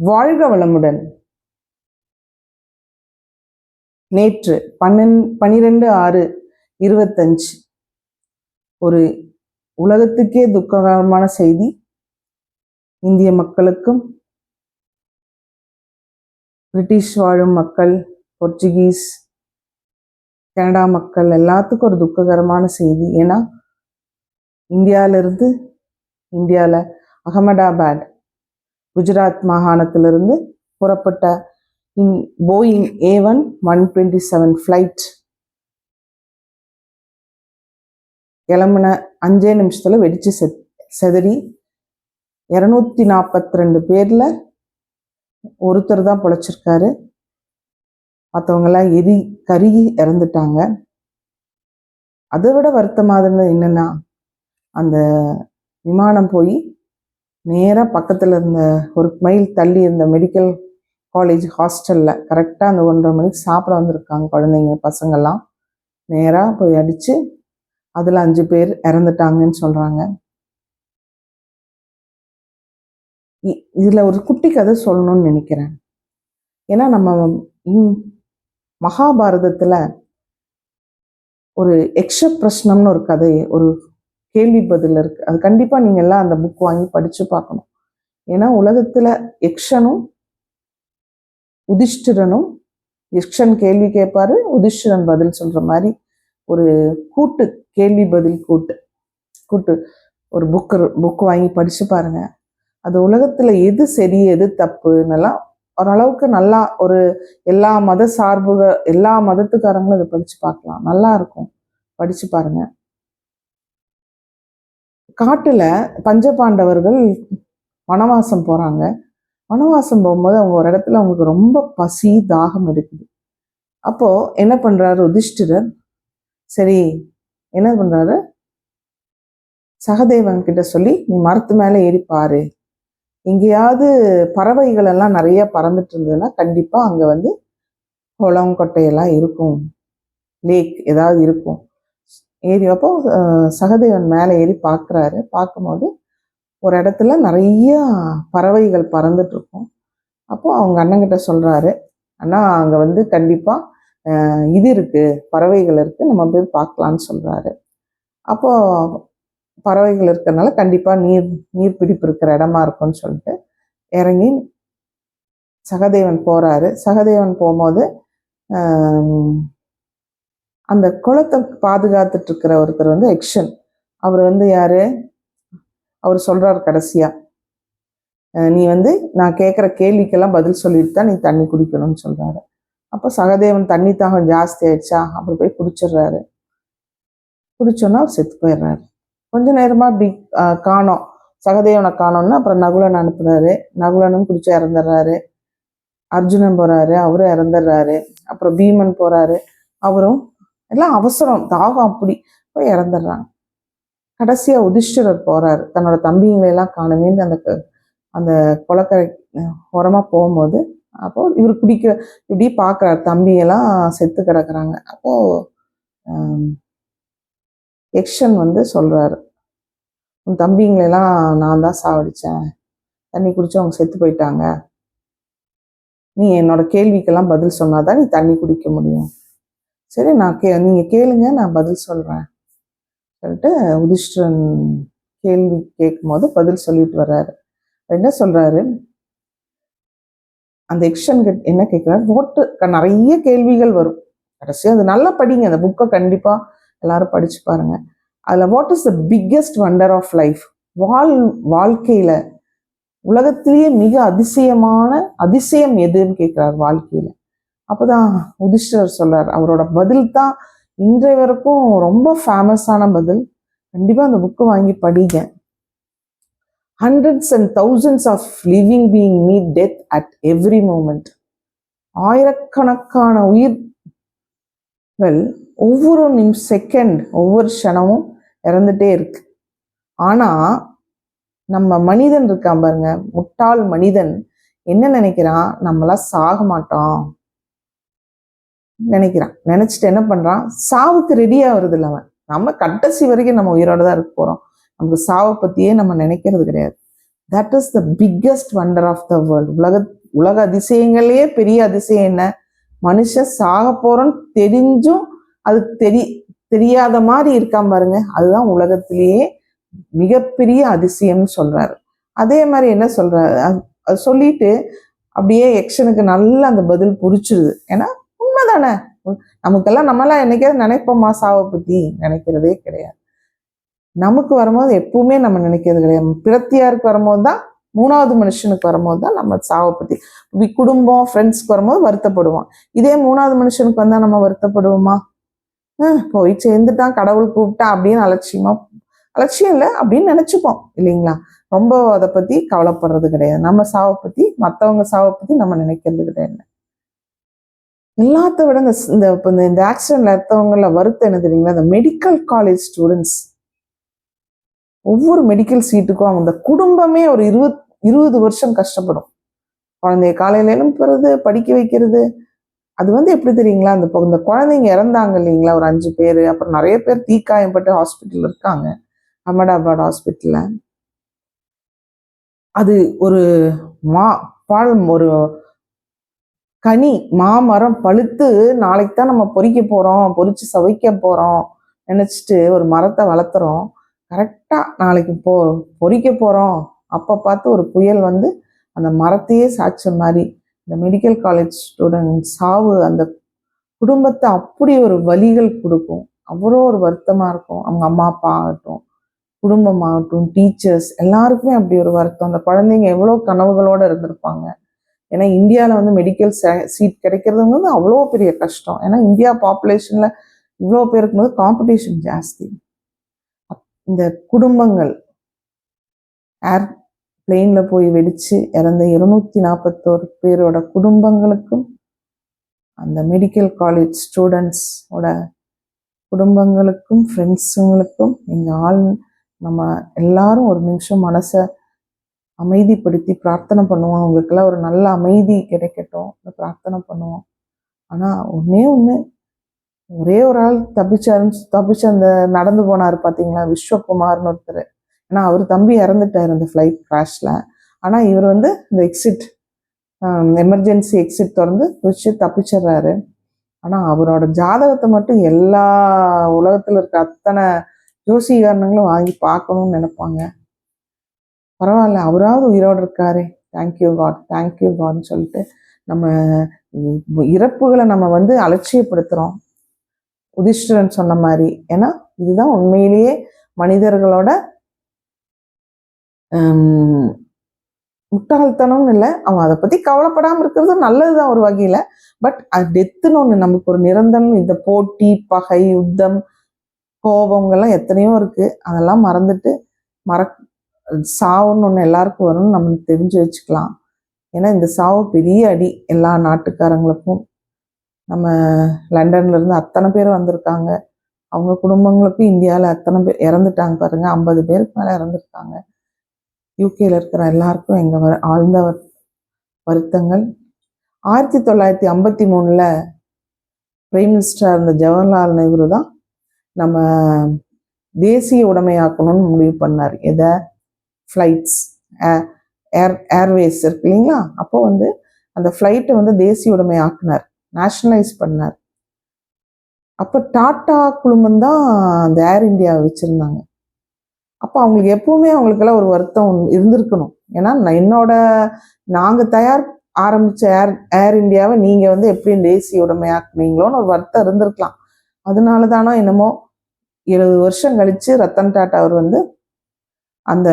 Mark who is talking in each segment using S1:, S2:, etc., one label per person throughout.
S1: வாழ்க வளமுடன். நேற்று 12/6/25 ஒரு உலகத்துக்கே துக்ககரமான செய்தி. இந்திய மக்களுக்கும், பிரிட்டிஷ் வாழும் மக்கள், போர்ச்சுகீஸ், கனடா மக்கள் எல்லாத்துக்கும் ஒரு துக்ககரமான செய்தி. ஏன்னா இந்தியாவில் அகமதாபாத், குஜராத் மாகாணத்திலிருந்து புறப்பட்ட போயிங் A1-127 ஃப்ளைட் கிளம்புன 5 நிமிஷத்துல வெடிச்சு செதறி 242 பேர்ல ஒருத்தர் தான் பொழைச்சிருக்காரு. மற்றவங்கெல்லாம் கருகி இறந்துட்டாங்க. அதை விட வருத்தமானது என்னன்னா, அந்த விமானம் போய் நேராக பக்கத்தில் இருந்த 1 மைல் தள்ளி இருந்த மெடிக்கல் காலேஜ் ஹாஸ்டலில் கரெக்டாக அந்த 1:30 மணிக்கு சாப்பிட வந்திருக்காங்க குழந்தைங்க பசங்கள்லாம். நேராக போய் அடித்து அதில் 5 பேர் இறந்துட்டாங்கன்னு சொல்கிறாங்க. இதில் ஒரு குட்டி கதை சொல்லணும்னு நினைக்கிறேன். ஏன்னா நம்ம மகாபாரதத்தில் ஒரு யக்ஷ பிரஷ்னம்னு ஒரு கதை, ஒரு கேள்வி பதில் இருக்குது. அது கண்டிப்பாக நீங்கள் எல்லாம் அந்த புக் வாங்கி படித்து பார்க்கணும். ஏன்னா உலகத்தில் யக்ஷனும் யுதிஷ்டிரனும், யக்ஷன் கேள்வி கேட்பாரு, யுதிஷ்டிரன் பதில் சொல்கிற மாதிரி ஒரு கூட்டு கேள்வி பதில் கூட்டு ஒரு புக்கு வாங்கி படித்து பாருங்க. அது உலகத்தில் எது சரி எது தப்புன்னெல்லாம் ஓரளவுக்கு நல்லா ஒரு எல்லா மதத்துக்காரங்களும் இதை படித்து பார்க்கலாம். நல்லா இருக்கும், படித்து பாருங்க. காட்டுல பஞ்சபாண்டவர்கள் வனவாசம் போறாங்க. வனவாசம் போகும்போது அவங்க ஒரு இடத்துல அவங்களுக்கு ரொம்ப பசி தாகம் எடுக்குது. அப்போ என்ன பண்றாரு யுதிஷ்டிரர், சரி என்ன பண்றாரு, சகதேவன் கிட்ட சொல்லி நீ மரத்து மேல ஏறி பாரு, எங்கேயாவது பறவைகள் எல்லாம் நிறைய பறந்துட்டு இருந்ததுன்னா கண்டிப்பா அங்க குளம் கொட்டையெல்லாம் இருக்கும், லேக் ஏதாவது இருக்கும். அப்போ சகதேவன் மேலே ஏறி பார்க்குறாரு. பார்க்கும்போது ஒரு இடத்துல நிறைய பறவைகள் பறந்துட்டு இருக்கும். அப்போ அவங்க அண்ணங்கிட்ட சொல்றாரு, அண்ணா அங்கே கண்டிப்பா இது இருக்கு, பறவைகள் இருக்கு, நம்ம போய் பார்க்கலான்னு சொல்றாரு. அப்போ பறவைகள் இருக்கிறதுனால கண்டிப்பா நீர்பிடிப்பு இருக்கிற இடமா இருக்கும்னு சொல்லிட்டு இறங்கி சகதேவன் போறாரு. சகதேவன் போகும்போது அந்த குளத்தை பாதுகாத்துட்டு இருக்கிற ஒருத்தர் யக்ஷன். அவர் யாரு, அவர் சொல்றாரு கடைசியா, நீ நான் கேட்குற கேள்விக்கெல்லாம் பதில் சொல்லிட்டு தான் நீ தண்ணி குடிக்கணும்னு சொல்றாரு. அப்போ சகதேவன் தண்ணி தாகம் ஜாஸ்தி ஆயிடுச்சா, அப்புறம் போய் குடிச்சிடுறாரு. குடிச்சோன்னா அவர் செத்து போயிடுறாரு. கொஞ்ச நேரமா அப்படி காணோம், சகதேவனை காணோம்னா அப்புறம் நகுலன் அனுப்புறாரு. நகுலனும் குடிச்சு இறந்துடுறாரு. அர்ஜுனன் போறாரு, அவரும் இறந்துடுறாரு. அப்புறம் பீமன் போறாரு, அவரும் எல்லாம் அவசரம் தாகம் அப்படி போய் இறந்துடுறாங்க. கடைசியா யுதிஷ்டிரர் போறாரு, தன்னோட தம்பிங்களெல்லாம் காணுமேன்னு அந்த குளக்கரை ஓரமா போகும்போது அப்போ இவர் இப்படி பார்க்குறாரு, தம்பியெல்லாம் செத்து கிடக்குறாங்க. அப்போ யக்ஷன் சொல்றாரு, உன் தம்பிங்களெல்லாம் நான் தான் சாவடிச்சேன், தண்ணி குடிச்சு அவங்க செத்து போயிட்டாங்க, நீ என்னோட கேள்விக்கெல்லாம் பதில் சொன்னாதான் நீ தண்ணி குடிக்க முடியும். சரி நீங்க கேளுங்க, நான் பதில் சொல்றேன் சொல்லிட்டு யுதிஷ்டிரன் கேள்வி கேட்கும்போது பதில் சொல்லிட்டு வர்றாரு. என்ன சொல்றாரு, அந்த யக்ஷன் என்ன கேட்கிறாரு, நிறைய கேள்விகள் வரும். கடைசியா அது நல்லா படிங்க, அந்த புக்கை கண்டிப்பா எல்லாரும் படிச்சு பாருங்க. அதுல what is the biggest wonder of life, வாழ்க்கையில உலகத்திலேயே மிக அதிசயம் எதுன்னு கேட்கிறார் வாழ்க்கையில. அப்போதான் யுதிஷ்டிரர் சொல்றார், அவரோட பதில் தான் இன்றைய வரைக்கும் ரொம்ப ஃபேமஸான பதில். கண்டிப்பா அந்த புக்கு வாங்கி படிங்க. Hundreds and thousands of living beings meet death at every moment. ஆயிரக்கணக்கான உயிர்கள் ஒவ்வொரு செகண்ட், ஒவ்வொரு க்ஷணமும் இறந்துட்டே இருக்கு. ஆனா நம்ம மனிதன் இருக்கான் பாருங்க, முட்டாள் மனிதன் என்ன நினைக்கிறான், நம்மளாம் சாக மாட்டோம் நினைக்கிறான். நினைச்சிட்டு என்ன பண்றான், சாவுக்கு ரெடியா வருது இல்லை அவன். நம்ம கடைசி வரைக்கும் நம்ம உயிரோட தான் இருக்க போறோம், நமக்கு சாவை பத்தியே நம்ம நினைக்கிறது கிடையாது. That is the biggest wonder of the world. உலக அதிசயங்களே பெரிய அதிசயம் என்ன? மனுஷன் சாக போறோன்னு தெரிஞ்சும் அது தெரியாத மாதிரி இருக்காம பாருங்க, அதுதான் உலகத்திலேயே மிகப்பெரிய அதிசயம்னு சொல்றாரு. அதே மாதிரி என்ன சொல்றாரு, அது சொல்லிட்டு அப்படியே எக்ஷனுக்கு நல்ல அந்த பதில் புரிச்சிருது. ஏன்னா உண்மைதானே, நமக்கெல்லாம் நம்மளாம் என்னைக்காவது நினைப்போமா சாவை பத்தி? நினைக்கிறதே கிடையாது. நமக்கு வரும்போது எப்பவுமே நம்ம நினைக்கிறது கிடையாது. பிரத்தியாருக்கு வரும்போது தான், மூணாவது மனுஷனுக்கு வரும்போது தான் நம்ம சாவை பத்தி, குடும்பம் ஃப்ரெண்ட்ஸ்க்கு வரும்போது வருத்தப்படுவோம். இதே மூணாவது மனுஷனுக்கு வந்தா நம்ம வருத்தப்படுவோமா? போய் சேர்ந்துட்டான், கடவுள் கூப்பிட்டா அப்படின்னு அலட்சியம் இல்லை அப்படின்னு நினைச்சுப்போம் இல்லைங்களா? ரொம்ப அதை பத்தி கவலைப்படுறது கிடையாது. நம்ம சாவை பத்தி, மற்றவங்க சாவை பத்தி நம்ம நினைக்கிறது கிடையாது. எல்லாத்த விட இந்த ஆக்சிடென்ட்ல எடுத்தவங்கள வருத்தம் என்ன தெரியுங்களா? இந்த மெடிக்கல் காலேஜ் ஸ்டூடெண்ட்ஸ், ஒவ்வொரு மெடிக்கல் சீட்டுக்கும் அவங்க குடும்பமே ஒரு 20 வருஷம் கஷ்டப்படும். குழந்தைய காலையில எழுப்புறது, படிக்க வைக்கிறது. அது எப்படி தெரியுங்களா? இந்த குழந்தைங்க இறந்தாங்க இல்லைங்களா, ஒரு 5 பேர், அப்புறம் நிறைய பேர் தீக்காயப்பட்டு ஹாஸ்பிட்டல் இருக்காங்க, அகமதாபாத் ஹாஸ்பிட்டல்ல. அது ஒரு ஒரு கனி மாமரம் பழுத்து நாளைக்கு தான் நம்ம பொறிச்சு சவைக்க போறோம் நினைச்சிட்டு ஒரு மரத்தை வளர்த்துறோம். கரெக்டா நாளைக்கு பொறிக்க போறோம் அப்ப பார்த்து ஒரு புயல் அந்த மரத்தையே சாய்ச்ச மாதிரி இந்த மெடிக்கல் காலேஜ் ஸ்டூடெண்ட் சாவு அந்த குடும்பத்தை அப்படி ஒரு வலிகள் கொடுக்கும். அவ்வளோ ஒரு வருத்தமா இருக்கும். அவங்க அம்மா அப்பா ஆகட்டும், குடும்பமாகட்டும், டீச்சர்ஸ் எல்லாருக்குமே அப்படி ஒரு வருத்தம். அந்த குழந்தைங்க எவ்வளோ கனவுகளோட இருந்திருப்பாங்க. ஏன்னா இந்தியாவில் மெடிக்கல் சீட் கிடைக்கிறது அவ்வளோ பெரிய கஷ்டம். ஏன்னா இந்தியா பாப்புலேஷன்ல இவ்வளோ பேருக்கு போது காம்படிஷன் ஜாஸ்தி. இந்த குடும்பங்கள் ஏர் பிளெயின்ல போய் வெடிச்சு இறந்த 241 பேரோட குடும்பங்களுக்கும், அந்த மெடிக்கல் காலேஜ் ஸ்டூடெண்ட்ஸோட குடும்பங்களுக்கும், ஃப்ரெண்ட்ஸுங்களுக்கும் நம்ம எல்லாரும் ஒரு நிமிஷம் மனசை அமைதிப்படுத்தி பிரார்த்தனை பண்ணுவோம். அவங்களுக்கெல்லாம் ஒரு நல்ல அமைதி கிடைக்கட்டும், பிரார்த்தனை பண்ணுவோம். ஆனால் ஒரே ஒரு ஆள் தப்பிச்சு அந்த நடந்து போனார் பார்த்தீங்களா, விஸ்வகுமார்னு ஒருத்தர். ஏன்னா அவர் தம்பி இறந்துட்டார் அந்த ஃப்ளைட் கிராஷில். ஆனால் இவர் இந்த எமர்ஜென்சி எக்ஸிட் திறந்து வச்சு தப்பிச்சிடுறாரு. ஆனால் அவரோட ஜாதகத்தை மட்டும் எல்லா உலகத்தில் இருக்க அத்தனை ஜோசிகாரனுங்களும் வாங்கி பார்க்கணும்னு நினைப்பாங்க. பரவாயில்ல, அவராவது உயிரோடு இருக்காரு, தேங்க்யூ காட்னு சொல்லிட்டு நம்ம இறப்புகளை நம்ம அலட்சியப்படுத்துகிறோம், யுதிஷ்டிரன் சொன்ன மாதிரி. ஏன்னா இதுதான் உண்மையிலேயே மனிதர்களோட முட்டாள்தனம்னு இல்லை, அவன் அதை பற்றி கவலைப்படாமல் இருக்கிறது நல்லதுதான் ஒரு வகையில். பட் டெத்துன்னு ஒன்று நமக்கு ஒரு நிரந்தரம். இந்த போட்டி, பகை, யுத்தம், கோபங்கள்லாம் எத்தனையோ இருக்கு. அதெல்லாம் மறந்துட்டு சாவுன்னு ஒன்று எல்லாருக்கும் வரும்னு நம்ம தெரிஞ்சு வச்சுக்கலாம். ஏன்னா இந்த சாவு பெரிய அடி எல்லா நாட்டுக்காரங்களுக்கும். நம்ம லண்டன்ல இருந்து அத்தனை பேர் வந்திருக்காங்க, அவங்க குடும்பங்களுக்கும் இந்தியாவில் அத்தனை பேர் இறந்துட்டாங்க பாருங்க, 50 பேருக்கு மேலே இறந்துருக்காங்க. யூகேல இருக்கிற எல்லாருக்கும் எங்கள் ஆழ்ந்த வருத்தங்கள். 1953 பிரைம் மினிஸ்டராக இருந்த ஜவஹர்லால் நேரு தான் நம்ம தேசிய உடைமையாக்கணும்னு முடிவு பண்ணார். எதை? ஃப்ளைட்ஸ், ஏர்வேஸ் இருக்கு இல்லைங்களா? அப்போ அந்த ஃப்ளைட்டை தேசிய உடைமை ஆக்குனார், நேஷனலைஸ் பண்ணார். அப்போ டாட்டா குழுமம் தான் அந்த ஏர் இந்தியாவை வச்சுருந்தாங்க. அப்போ அவங்களுக்கு எப்பவுமே அவங்களுக்கெல்லாம் ஒரு வருத்தம் இருந்திருக்கணும். ஏன்னா நாங்கள் ஆரம்பித்த ஏர் இந்தியாவை நீங்கள் எப்படி தேசிய உடைமையாக்குனீங்களோன்னு ஒரு வருத்தம் இருந்திருக்கலாம். அதனால தானோ என்னமோ 70 வருஷம் கழித்து ரத்தன் டாட்டா அவர் அந்த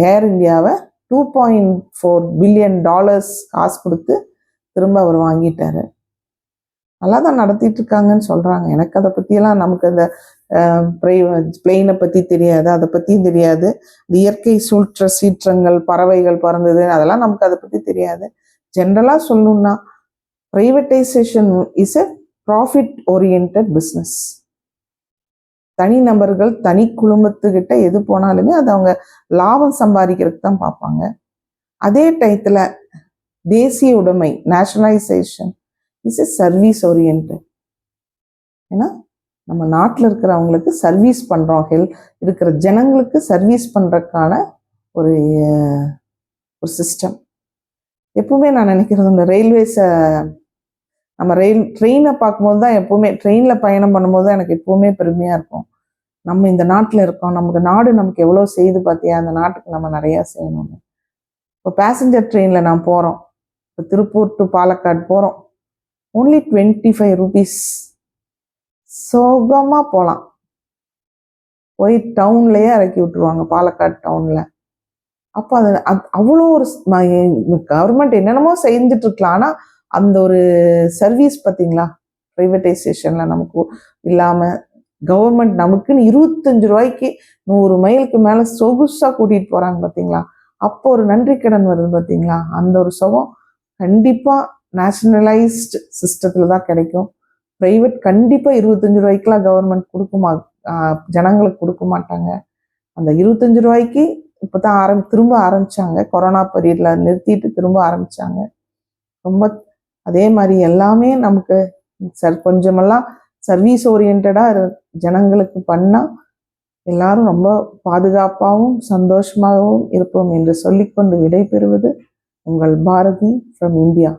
S1: ஏர் இந்தியாவை $2.4 பில்லியன் காசு கொடுத்து திரும்ப அவர் வாங்கிட்டாரு. நல்லா தான் நடத்திட்டு இருக்காங்கன்னு சொல்கிறாங்க. எனக்கு அதை பற்றியெல்லாம், நமக்கு அந்த பிளெயினை பற்றி தெரியாது, அதை பற்றியும் தெரியாது. இயற்கை சீற்றங்கள், பறவைகள் பறந்தது, அதெல்லாம் நமக்கு அதை பற்றி தெரியாது. ஜென்ரலாக சொல்லணும்னா privatization is a profit orient business. தனி நபர்கள், தனி குழுமத்துக்கிட்ட எது போனாலுமே அது அவங்க லாபம் சம்பாதிக்கிறதுக்கு தான் பார்ப்பாங்க. அதே டயத்தில் தேசிய உடைமை, nationalization is a service orient. ஏன்னா நம்ம நாட்டில் இருக்கிறவங்களுக்கு சர்வீஸ் பண்ணுறோம், இருக்கிற ஜனங்களுக்கு சர்வீஸ் பண்ணுறதுக்கான ஒரு ஒரு சிஸ்டம். எப்பவுமே நான் நினைக்கிறது இந்த ரயில்வேஸை, நம்ம ட்ரெயினை பார்க்கும்போது தான், எப்பவுமே ட்ரெயினில் பயணம் பண்ணும்போது தான் எனக்கு எப்பவுமே பெருமையாக இருக்கும். நம்ம இந்த நாட்டில் இருக்கோம், நமக்கு நாடு நமக்கு எவ்வளோ செய்து பார்த்தியா, அந்த நாட்டுக்கு நம்ம நிறையா செய்யணும்னு. இப்போ பேசஞ்சர் ட்ரெயினில் நான் போகிறோம், இப்போ திருப்பூர் டு பாலக்காடு போகிறோம், only 25 rupees. சுகமாக போகலாம். போய் டவுன்லேயே இறக்கி விட்டுருவாங்க, பாலக்காடு டவுனில். அப்போ அது அவ்வளோ ஒரு கவர்மெண்ட் என்னென்னமோ செஞ்சுட்டு இருக்கலாம், ஆனால் அந்த ஒரு சர்வீஸ் பார்த்தீங்களா, ப்ரைவேட்டைசேஷனில் நமக்கு இல்லாமல் கவர்மெண்ட் நமக்குன்னு 25 ரூபாய்க்கு 100 மைலுக்கு மேலே சொகுசாக கூட்டிகிட்டு போகிறாங்க பார்த்தீங்களா. அப்போ ஒரு நன்றி கடன் வருது பார்த்தீங்களா. அந்த ஒரு சுகம் கண்டிப்பாக நேஷனலைஸ்டு சிஸ்டத்தில் தான் கிடைக்கும். ப்ரைவேட் கண்டிப்பாக 25 ரூபாய்க்குலாம் கவர்மெண்ட் கொடுக்குமா, ஜனங்களுக்கு கொடுக்க மாட்டாங்க. அந்த 25 ரூபாய்க்கு இப்போ தான் திரும்ப ஆரம்பித்தாங்க, கொரோனா பீரியடில் நிறுத்திட்டு திரும்ப ஆரம்பித்தாங்க. ரொம்ப அதே மாதிரி எல்லாமே நமக்கு கொஞ்சமெல்லாம் சர்வீஸ் ஓரியன்டாக ஜனங்களுக்கு பண்ணால் எல்லாரும் ரொம்ப பாதுகாப்பாகவும் சந்தோஷமாகவும் இருப்போம் என்று சொல்லிக்கொண்டு விடைபெறுவது உங்கள் பாரதி ஃப்ரம் இந்தியா.